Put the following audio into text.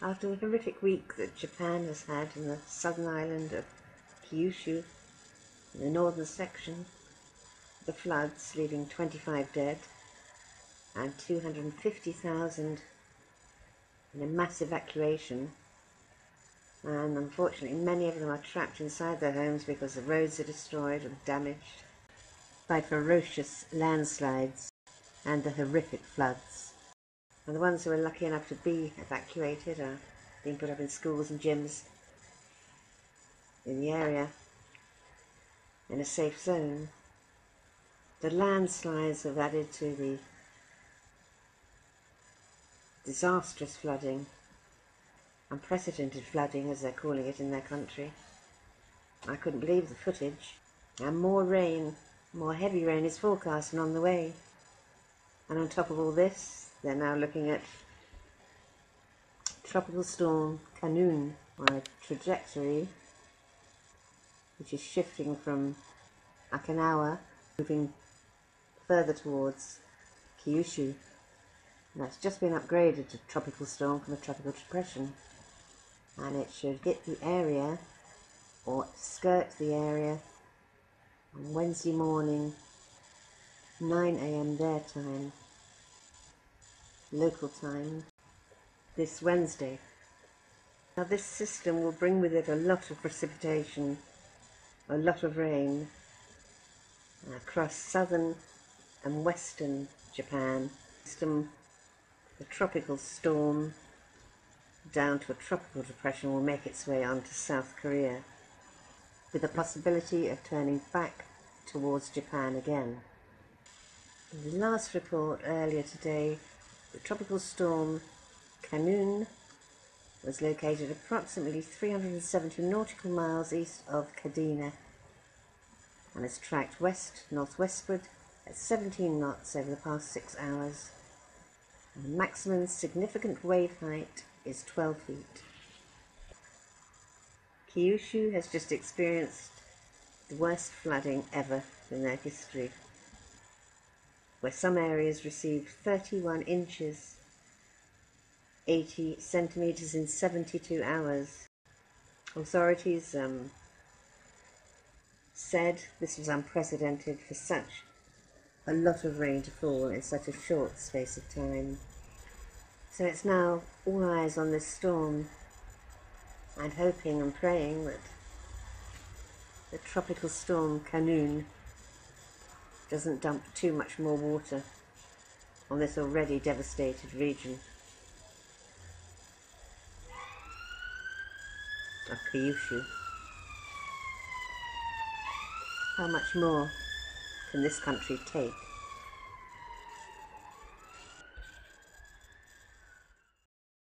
After the horrific week that Japan has had in the southern island of Kyushu, in the northern section, the floods leaving 25 dead and 250,000 in a mass evacuation, and unfortunately many of them are trapped inside their homes because the roads are destroyed or damaged by ferocious landslides and the horrific floods. And the ones who are lucky enough to be evacuated are being put up in schools and gyms in the area in a safe zone. The landslides have added to the disastrous flooding, unprecedented flooding as they're calling it in their country. I couldn't believe the footage. And more rain, more heavy rain is forecast and on the way. And on top of all this, they're now looking at Tropical Storm Khanun, or a trajectory which is shifting from Okinawa, moving further towards Kyushu. And that's just been upgraded to tropical storm from a tropical depression, and it should hit the area or skirt the area on Wednesday morning, 9 AM their time, local time, this Wednesday. Now this system will bring with it a lot of precipitation, a lot of rain across southern and western Japan. The tropical storm down to a tropical depression will make its way onto South Korea, with the possibility of turning back towards Japan again. In the last report earlier today, the tropical storm Khanun was located approximately 370 nautical miles east of Kadena and has tracked west-northwestward at 17 knots over the past 6 hours. And the maximum significant wave height is 12 feet. Kyushu has just experienced the worst flooding ever in their history, where some areas received 31 inches, 80 centimetres in 72 hours. Authorities said this was unprecedented for such a lot of rain to fall in such a short space of time. So it's now all eyes on this storm, and hoping and praying that the tropical storm Khanun doesn't dump too much more water on this already devastated region of Kyushu. How much more can this country take?